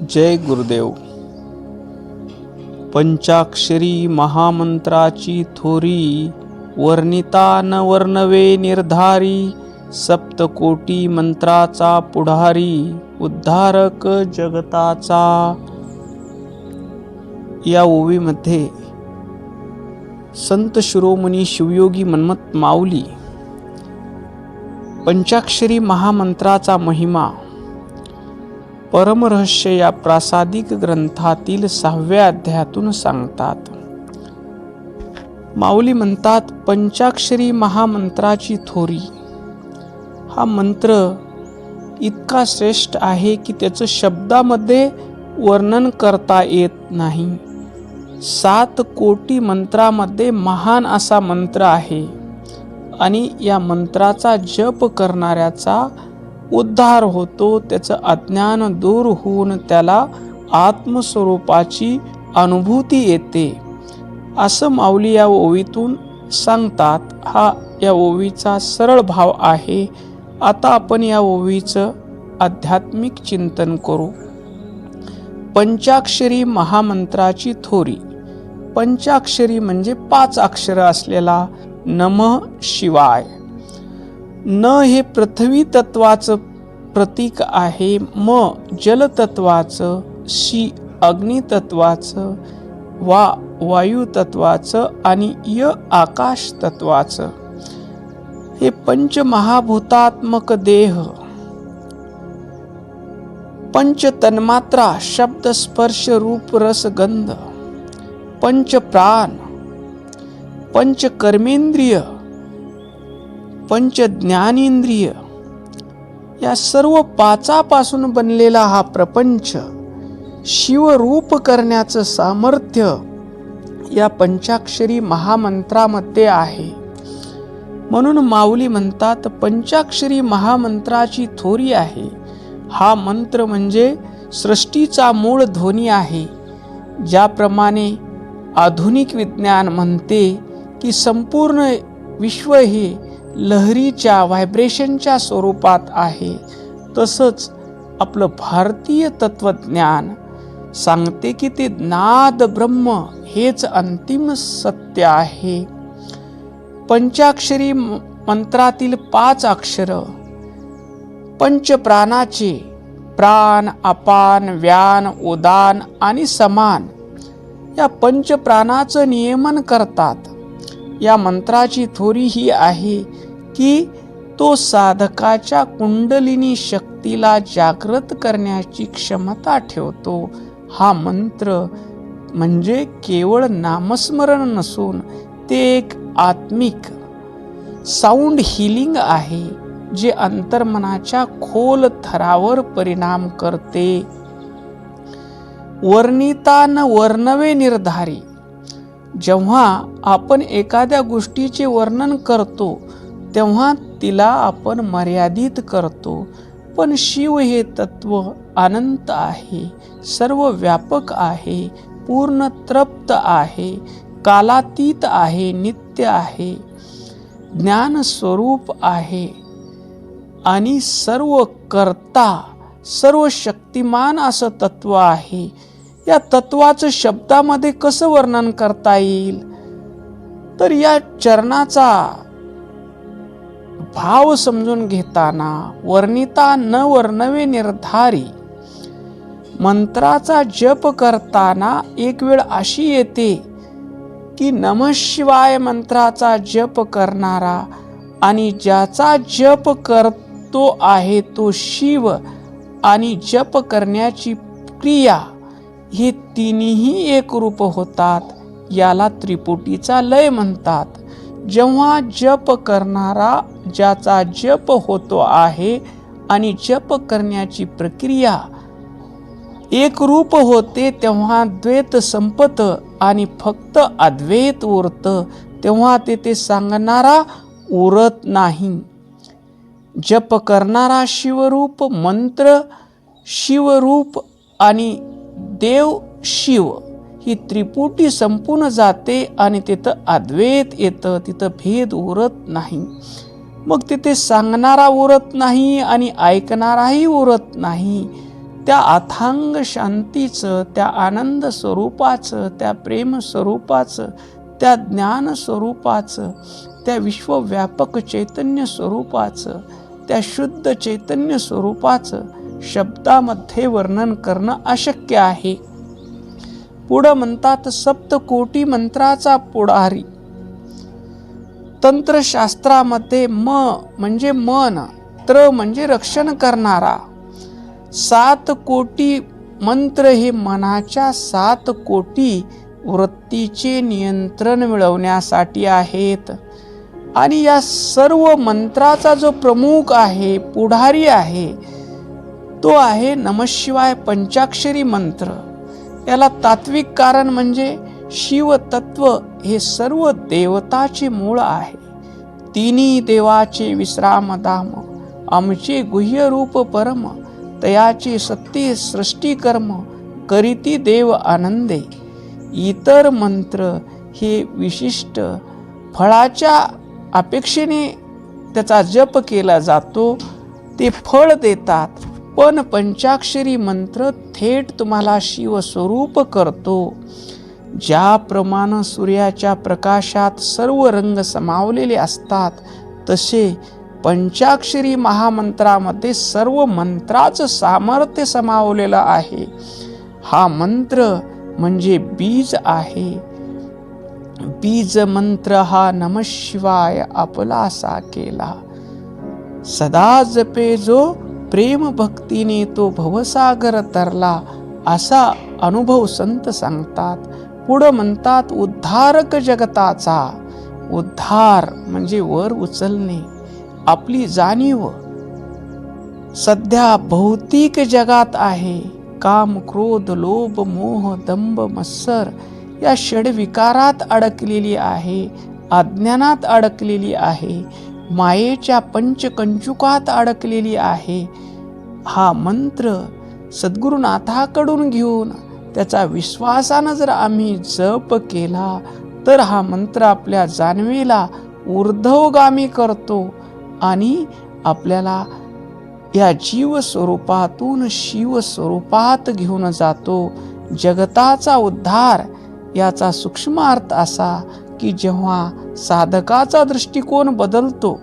जय गुरुदेव. पंचाक्षरी महामंत्राची थोरी, वर्णिता न वर्णवे निर्धारी. सप्तकोटी मंत्राचा पुढारी, उद्धारक जगताचा. या ओवीमध्ये संत शिरोमणी शिवयोगी मन्मथ माऊली पंचाक्षरी महामंत्राचा महिमा परमरहस्य या प्रासादिक ग्रंथातील 6व्या अध्यायातून सांगतात. माऊली म्हणतात, पंचाक्षरी महामंत्राची थोरी हा मंत्र इतका श्रेष्ठ आहे की त्याचं शब्दामध्ये वर्णन करता येत नाही. 7 कोटी मंत्रामध्ये महान असा मंत्र आहे आणि या मंत्राचा जप करणाऱ्याचा उद्धार होतो. त्याचं अज्ञान दूर होऊन त्याला आत्मस्वरूपाची अनुभूती येते असं माऊली या ओवीतून सांगतात. हा या ओवीचा सरळ भाव आहे. आता आपण या ओवीचं आध्यात्मिक चिंतन करू. पंचाक्षरी महामंत्राची थोरी. पंचाक्षरी म्हणजे 5 अक्षर असलेला नमः शिवाय. न हे पृथ्वी तत्वाचं प्रतीक आहे, म जलतत्वाचं, शी अग्नी तत्वाचं, वा वायू तत्वाचं आणि य आकाश तत्वाचं. हे पंचमहाभूतात्मक देह, पंच तन्मात्रा शब्द स्पर्श रूप रस गंध, पंच प्राण, पंच कर्मेंद्रिय, पंच ज्ञानेंद्रिय या सर्व 5पासून बनलेला हा प्रपंच शिवरूप करण्याचं सामर्थ्य या पंचाक्षरी महामंत्रामध्ये आहे. म्हणून माऊली म्हणतात, पंचाक्षरी महामंत्राची थोरी आहे. हा मंत्र म्हणजे सृष्टीचा मूळ ध्वनी आहे. ज्याप्रमाणे आधुनिक विज्ञान म्हणते की संपूर्ण विश्व हे लहरीच्या व्हायब्रेशनच्या स्वरूपात आहे, तसंच आपलं भारतीय तत्वज्ञान सांगते की ते नाद ब्रह्म हेच अंतिम सत्य आहे. पंचाक्षरी मंत्रातील 5 अक्षर पंचप्राणाचे, प्राण, अपान, व्यान, उदान आणि समान या पंचप्राणाचं नियमन करतात. या मंत्राची थोरी ही आहे की तो साधकाच्या कुंडलिनी शक्तीला जागृत करण्याची क्षमता ठेवतो. हा मंत्र म्हणजे केवळ नामस्मरण नसून ते एक आत्मिक साऊंड हिलिंग आहे, जे अंतर्मनाच्या खोल थरावर परिणाम करते. वर्णिता न वर्णवे निर्धारी. जेव्हा आपण एखाद्या गोष्टीचे वर्णन करतो तेव्हा तिला आपण मर्यादित करतो, पण शिव हे तत्व अनंत आहे, सर्व व्यापक आहे, पूर्ण तृप्त आहे, कालातीत आहे, नित्य आहे, ज्ञान स्वरूप आहे आणि सर्व कर्ता, सर्व शक्तिमान असं तत्व आहे. या तत्वाचं शब्दामध्ये कसं वर्णन करता येईल? तर या चरणाचा भाव समजून घेताना वर्णिता न वर्णवे निर्धारी. मंत्राचा जप करताना एक वेळ अशी येते की नमः शिवाय मंत्राचा जप करणारा आणि ज्याचा जप करतो आहे तो शिव आणि जप करण्याची क्रिया हे तिन्ही एक रूप होतात. याला त्रिपुटीचा लय म्हणतात. जेव्हा जप करणारा ज्याचा जप होतो आहे आणि जप करण्याची प्रक्रिया एक रूप होते, तेव्हा द्वैत संपतं आणि फक्त अद्वैत उरतं. तेव्हा ते सांगणारा उरत नाही. जप करणारा शिवरूप, मंत्र शिवरूप आणि देव शिव ही त्रिपुटी संपून जाते आणि तिथं अद्वैत येतं, तिथं भेद उरत नाही. मग तिथे सांगणारा उरत नाही आणि ऐकणाराही उरत नाही. त्या अथांग शांतीचं, त्या आनंद स्वरूपाचं, त्या प्रेम स्वरूपाचं, त्या ज्ञान स्वरूपाचं, त्या विश्वव्यापक चैतन्य स्वरूपाचं, त्या शुद्ध चैतन्य स्वरूपाचं शब्दामध्ये वर्णन करणं अशक्य आहे. पुढं म्हणतात, सप्तकोटी मंत्राचा पुढारी. तंत्रशास्त्रामध्ये म म्हणजे मन, त्र म्हणजे रक्षण करणारा. 7 कोटी मंत्र हे मनाच्या 7 कोटी वृत्तीचे नियंत्रण मिळवण्यासाठी आहेत. आणि या सर्व मंत्राचा जो प्रमुख आहे, पुढारी आहे, तो आहे नमःशिवाय पंचाक्षरी मंत्र. याला तात्विक कारण म्हणजे शिवतत्व हे सर्व देवताचे मूळ आहे. तिन्ही देवाचे विश्रामधाम, आमचे गुह्य रूप परम, तयाचे सत्य सृष्टी कर्म, करीती देव आनंदे. इतर मंत्र हे विशिष्ट फळाच्या अपेक्षेने त्याचा जप केला जातो, ते फळ देतात. पण पंचाक्षरी मंत्र थेट तुम्हाला शिवस्वरूप करतो. ज्याप्रमाणे सूर्याच्या प्रकाशात सर्व रंग समावलेले असतात, तसे पंचाक्षरी महामंत्रामध्ये सर्व मंत्राचं सामर्थ्य समावलेलं आहे. हा मंत्र म्हणजे बीज आहे. बीज मंत्र हा नमःशिवाय आपलासा केला. सदा जपे जो प्रेम भक्तीने तो भवसागर तरला, असा अनुभव संत सांगतात. पुढं म्हणतात, उद्धारक जगताचा. उद्धार म्हणजे वर उचलणे. आपली जाणीव सध्या भौतिक जगात आहे. काम, क्रोध, लोभ, मोह, दंभ, मत्सर या षडविकारात अडकलेली आहे. अज्ञानात अडकलेली आहे. मायेच्या पंचकंचुकात अडकलेली आहे. हा मंत्र सद्गुरुनाथाकडून घेऊन त्याचा विश्वासानं जर आम्ही जप केला, तर हा मंत्र आपल्या जाणीवेला ऊर्ध्वगामी करतो आणि आपल्याला या जीव स्वरूपातून शिव स्वरूपात घेऊन जातो. जगताचा उद्धार याचा सूक्ष्म अर्थ असा की जेव्हा साधकाचा दृष्टिकोन बदलतो,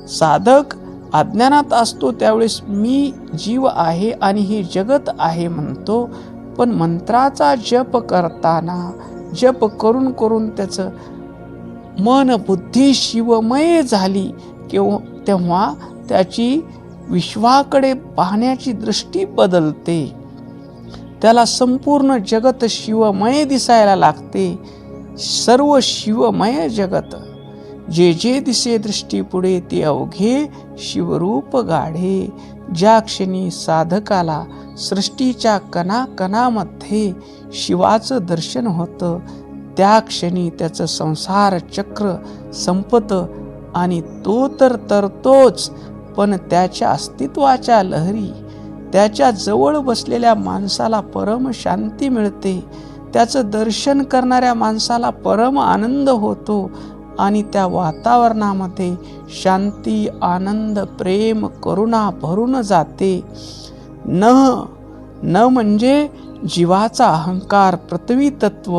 साधक अज्ञानात असतो त्यावेळेस मी जीव आहे आणि हे जगत आहे म्हणतो. पण मंत्राचा जप करताना, जप करून करून त्याचं मन बुद्धी शिवमय झाली तेव्हा त्याची विश्वाकडे पाहण्याची दृष्टी बदलते. त्याला संपूर्ण जगत शिवमय दिसायला लागते. सर्व शिवमय जगत, जे जे दिसे दृष्टी पुढे ते अवघे शिवरूप गाढे. ज्या क्षणी साधकाला सृष्टीच्या कणाकणामध्ये शिवाचं दर्शन होतं, त्या क्षणी त्याचं संसार चक्र संपतं आणि तो तर तरतोच, पण त्याच्या अस्तित्वाच्या लहरी, त्याच्या जवळ बसलेल्या माणसाला परम शांती मिळते. त्याचं दर्शन करणाऱ्या माणसाला परम आनंद होतो आणि त्या वातावरणामध्ये शांती, आनंद, प्रेम, करुणा भरून जाते. न म्हणजे जीवाचा अहंकार पृथ्वी तत्व,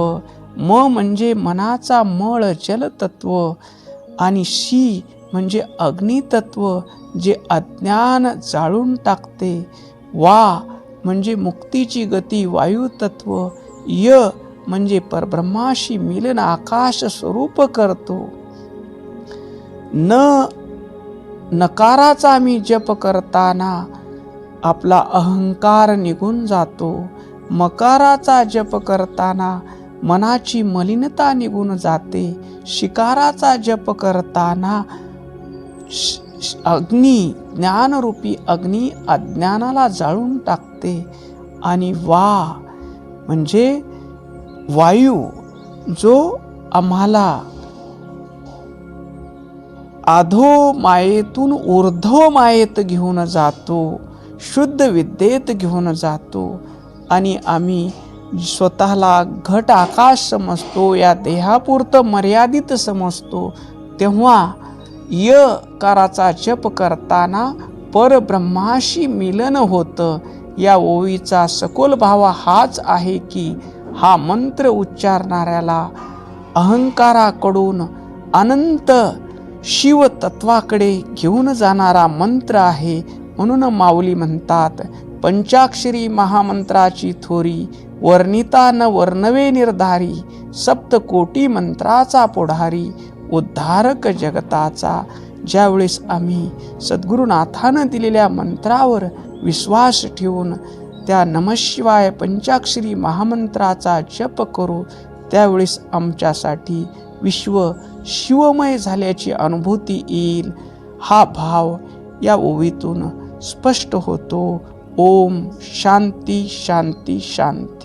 म म्हणजे मनाचा मळ जल तत्व आणि शी म्हणजे अग्नितत्व जे अज्ञान जाळून टाकते. वा म्हणजे मुक्तीची गती वायू तत्व. य म्हणजे परब्रह्माशी मिलन आकाश स्वरूप करतो. नकाराचा आम्ही जप करताना आपला अहंकार निघून जातो. मकाराचा जप करताना मनाची मलिनता निघून जाते. शिकाराचा जप करताना अग्नी, ज्ञानरूपी अग्नी अज्ञानाला जाळून टाकते. आणि वा म्हणजे वायू जो आम्हाला अधो मायेतून ऊर्ध्व मायेत घेऊन जातो, शुद्ध विद्येत घेऊन जातो आणि आम्ही स्वतःला घट आकाश समजतो, या देहापुरतं मर्यादित समजतो. तेव्हा यकाराचा जप करताना परब्रह्माशी मिलन होतं. या ओवीचा सखोल भाव हाच आहे की हा मंत्र उच्चारणाऱ्याला अहंकाराकडून अनंत शिव तत्वाकडे घेऊन जाणारा मंत्र आहे. म्हणून माऊली म्हणतात, पंचाक्षरी महामंत्राची थोरी, वर्णिता न वर्णवे निर्धारी, सप्तकोटी मंत्राचा पुढारी, उद्धारक जगताचा. ज्यावेळेस आम्ही सद्गुरुनाथानं दिलेल्या मंत्रावर विश्वास ठेवून त्या नमःशिवाय पंचाक्षरी महामंत्राचा जप करू, त्यावेळेस आमच्यासाठी विश्व शिवमय झाल्याची अनुभूती येईल. हा भाव या ओवीतून स्पष्ट होतो. ओम शांती शांती शांती.